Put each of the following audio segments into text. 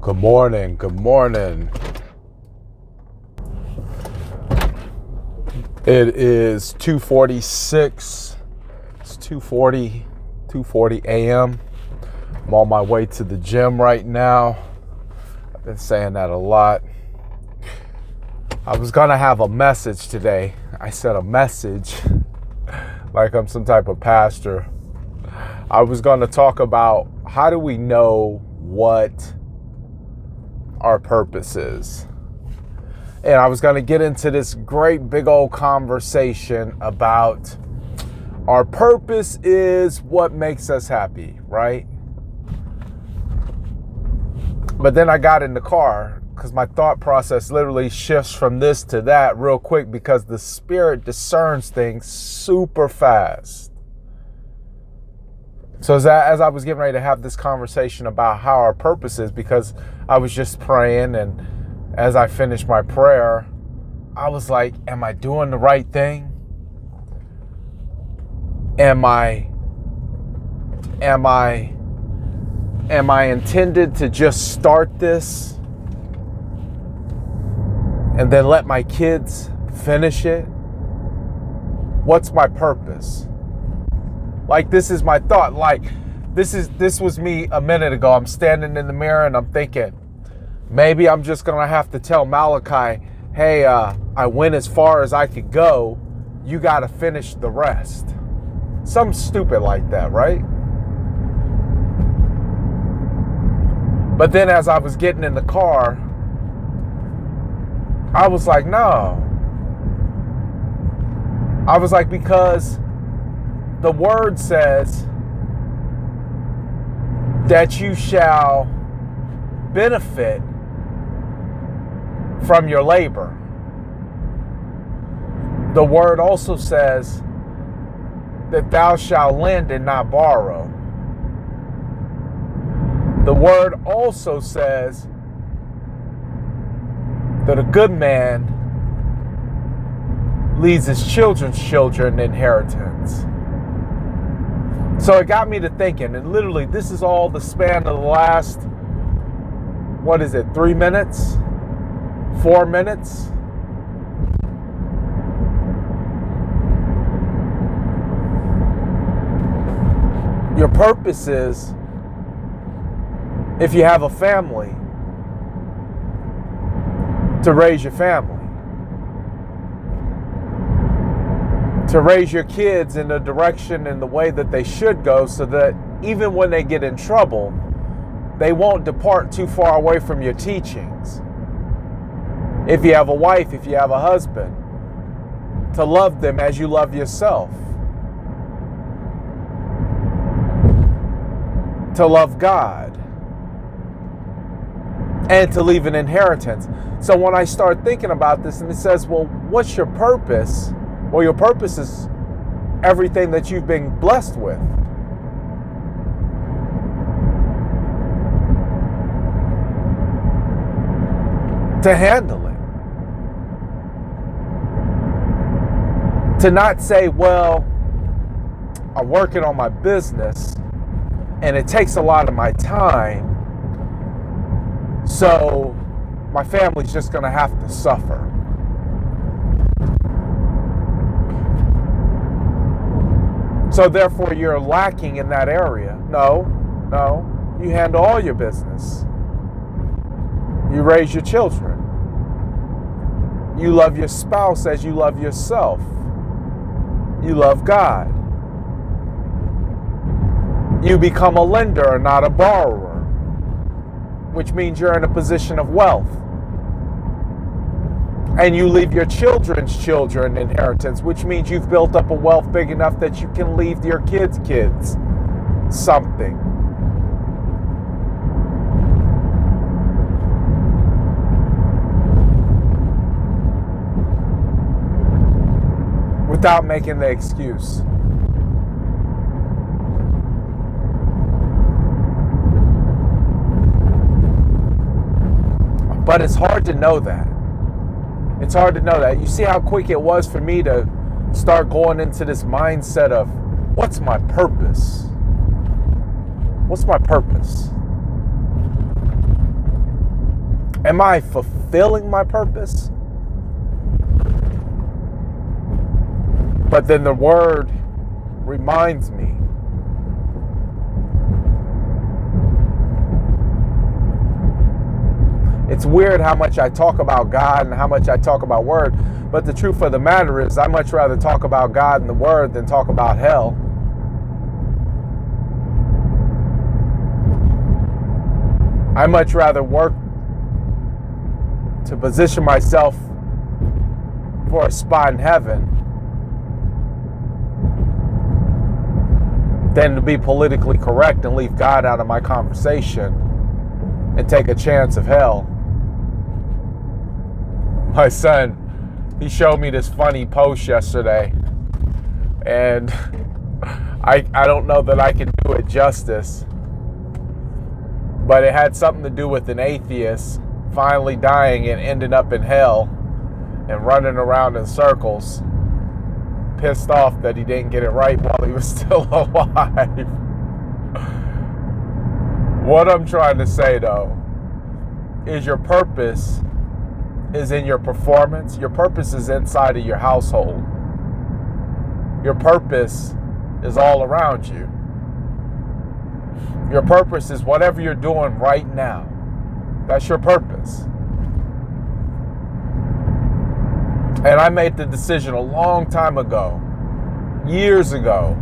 Good morning. Good morning. It is 2:46. It's 2:40 a.m. I'm on my way to the gym right now. I've been saying that a lot. I was going to have a message today. I said a message like I'm some type of pastor. I was going to talk about how do we know what our purpose is. And I was going to get into this great big old conversation about our purpose is what makes us happy, right? But then I got in the car because my thought process literally shifts from this to that real quick because the Spirit discerns things super fast. So as I was getting ready to have this conversation about how our purpose is, because I was just praying, and as I finished my prayer, I was like, am I doing the right thing? Am I intended to just start this and then let my kids finish it? What's my purpose? Like, this is my thought. Like, this was me a minute ago. I'm standing in the mirror and I'm thinking, maybe I'm just going to have to tell Malachi, hey, I went as far as I could go. You got to finish the rest. Something stupid like that, right? But then as I was getting in the car, I was like, no. I was like, because the word says that you shall benefit from your labor. The word also says that thou shalt lend and not borrow. The word also says that a good man leaves his children's children inheritance. So it got me to thinking, and literally this is all the span of the last, 3 minutes? 4 minutes? Your purpose is, if you have a family, to raise your family. To raise your kids in the direction and the way that they should go, so that even when they get in trouble, they won't depart too far away from your teachings. If you have a wife, if you have a husband, to love them as you love yourself. To love God. And to leave an inheritance. So when I start thinking about this and it says, well, what's your purpose? Well, your purpose is everything that you've been blessed with. To handle it. To not say, well, I'm working on my business and it takes a lot of my time, so my family's just going to have to suffer. So therefore you're lacking in that area. No. You handle all your business. You raise your children. You love your spouse as you love yourself. You love God. You become a lender and not a borrower, which means you're in a position of wealth. And you leave your children's children inheritance, which means you've built up a wealth big enough that you can leave your kids' kids something. Without making the excuse. But it's hard to know that. It's hard to know that. You see how quick it was for me to start going into this mindset of, what's my purpose? What's my purpose? Am I fulfilling my purpose? But then the word reminds me, it's weird how much I talk about God and how much I talk about word, but the truth of the matter is I much rather talk about God and the word than talk about hell. I much rather work to position myself for a spot in heaven than to be politically correct and leave God out of my conversation and take a chance of hell. My son, he showed me this funny post yesterday, and I don't know that I can do it justice, but it had something to do with an atheist finally dying and ending up in hell and running around in circles, pissed off that he didn't get it right while he was still alive. What I'm trying to say, though, is your purpose is in your performance. Your purpose is inside of your household. Your purpose is all around you. Your purpose is whatever you're doing right now. That's your purpose. And I made the decision a long time ago, years ago,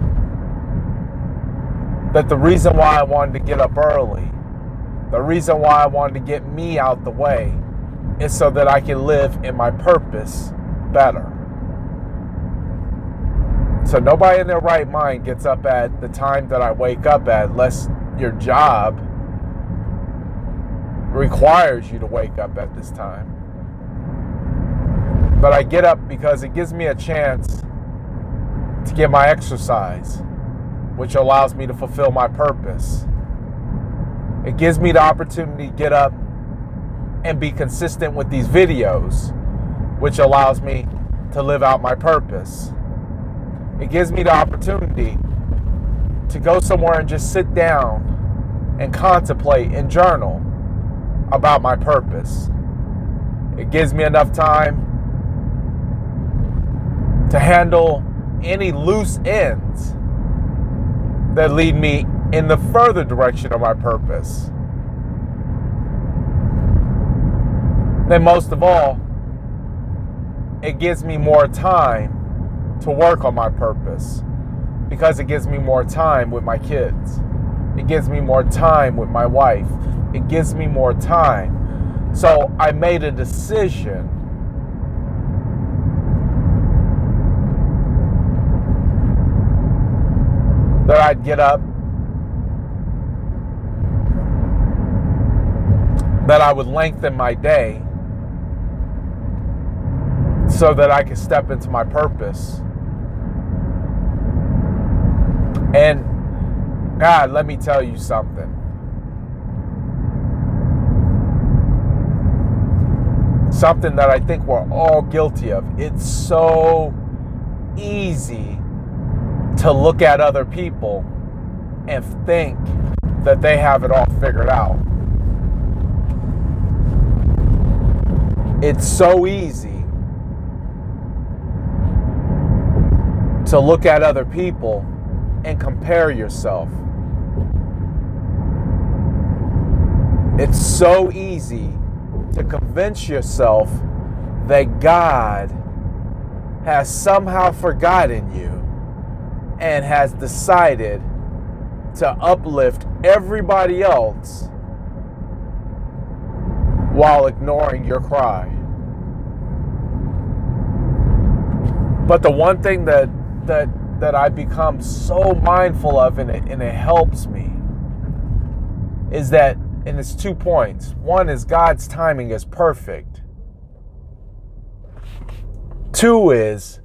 that the reason why I wanted to get up early, the reason why I wanted to get me out the way, is so that I can live in my purpose better. So nobody in their right mind gets up at the time that I wake up at, unless your job requires you to wake up at this time. But I get up because it gives me a chance to get my exercise, which allows me to fulfill my purpose. It gives me the opportunity to get up and be consistent with these videos, which allows me to live out my purpose. It gives me the opportunity to go somewhere and just sit down and contemplate and journal about my purpose. It gives me enough time to handle any loose ends that lead me in the further direction of my purpose. Then most of all, it gives me more time to work on my purpose, because it gives me more time with my kids. It gives me more time with my wife. It gives me more time. So I made a decision that I'd get up, that I would lengthen my day so that I could step into my purpose. And God, let me tell you something. Something that I think we're all guilty of. It's so easy to look at other people and think that they have it all figured out. It's so easy to look at other people and compare yourself. It's so easy to convince yourself that God has somehow forgotten you and has decided to uplift everybody else while ignoring your cry. But the one thing that I become so mindful of, and it helps me, is that, and it's 2 points. One is God's timing is perfect. 2 is,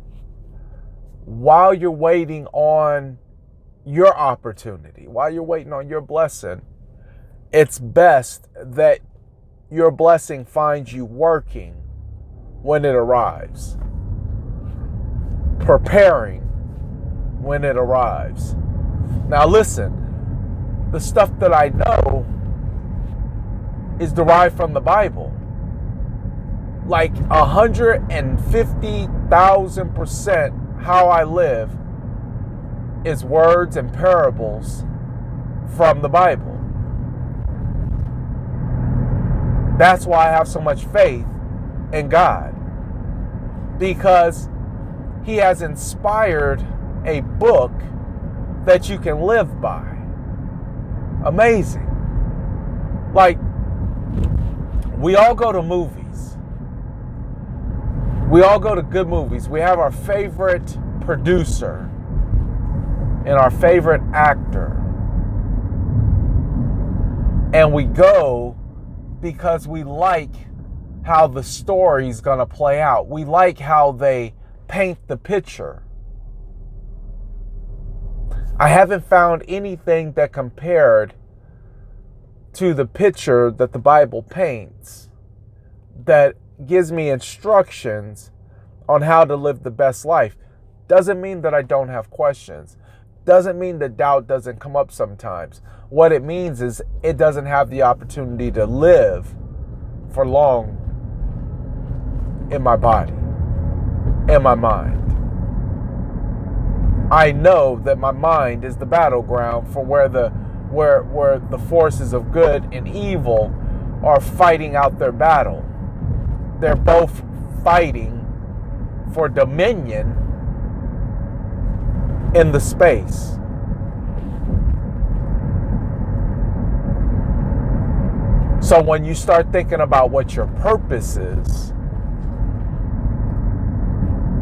while you're waiting on your opportunity, while you're waiting on your blessing, it's best that your blessing finds you working when it arrives, preparing when it arrives. Now listen, the stuff that I know is derived from the Bible. like 150,000% how I live is words and parables from the Bible. That's why I have so much faith in God, because He has inspired a book that you can live by. Amazing. Like, we all go to movies. We all go to good movies. We have our favorite producer and our favorite actor. And we go because we like how the story's gonna play out. We like how they paint the picture. I haven't found anything that compared to the picture that the Bible paints that gives me instructions on how to live the best life. Doesn't mean that I don't have questions. Doesn't mean that doubt doesn't come up sometimes. What it means is it doesn't have the opportunity to live for long in my body, in my mind. I know that my mind is the battleground for where the forces of good and evil are fighting out their battle. They're both fighting for dominion in the space. So when you start thinking about what your purpose is,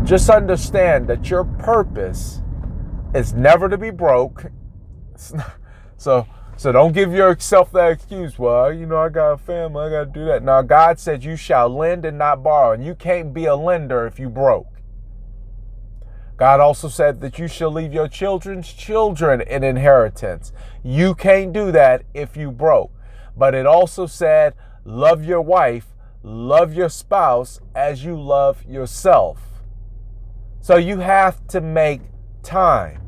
just understand that your purpose is never to be broke. So don't give yourself that excuse. Well, I got a family, I got to do that. Now, God said you shall lend and not borrow, and you can't be a lender if you broke. God also said that you shall leave your children's children an inheritance. You can't do that if you broke. But it also said, love your wife, love your spouse as you love yourself. So you have to make time.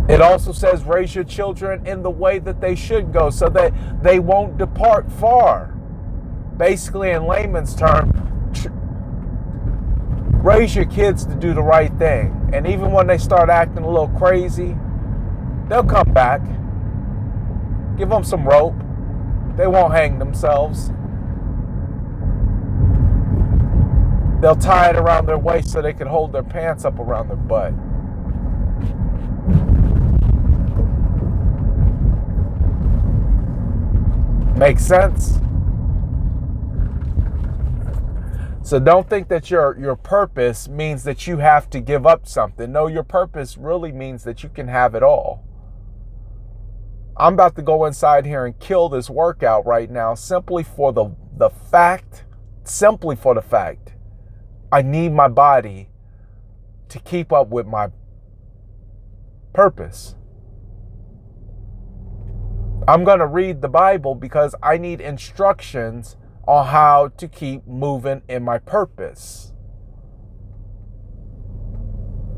It also says raise your children in the way that they should go so that they won't depart far. Basically, in layman's term, raise your kids to do the right thing. And even when they start acting a little crazy, they'll come back. Give them some rope. They won't hang themselves. They'll tie it around their waist so they can hold their pants up around their butt. Make sense? So don't think that your purpose means that you have to give up something. No, your purpose really means that you can have it all. I'm about to go inside here and kill this workout right now simply for the fact I need my body to keep up with my purpose. I'm going to read the Bible because I need instructions on how to keep moving in my purpose.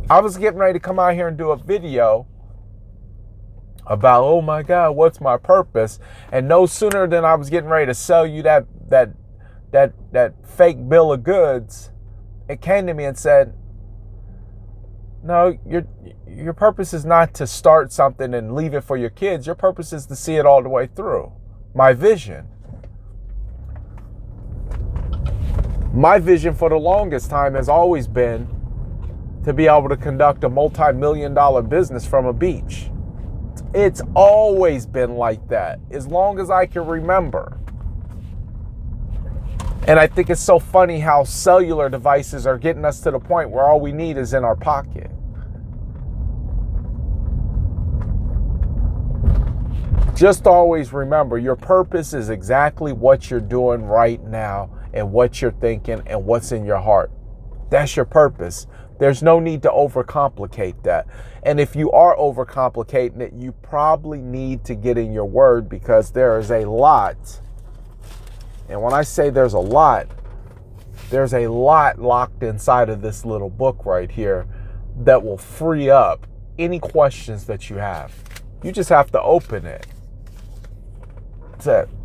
I was getting ready to come out here and do a video about, oh my God, what's my purpose? And no sooner than I was getting ready to sell you that fake bill of goods, it came to me and said, no, your purpose is not to start something and leave it for your kids. Your purpose is to see it all the way through. My vision. My vision for the longest time has always been to be able to conduct a multi-million-dollar business from a beach. It's always been like that, as long as I can remember. And I think it's so funny how cellular devices are getting us to the point where all we need is in our pocket. Just always remember, your purpose is exactly what you're doing right now and what you're thinking and what's in your heart. That's your purpose. There's no need to overcomplicate that. And if you are overcomplicating it, you probably need to get in your word, because there is a lot. And when I say there's a lot locked inside of this little book right here that will free up any questions that you have. You just have to open it. It's at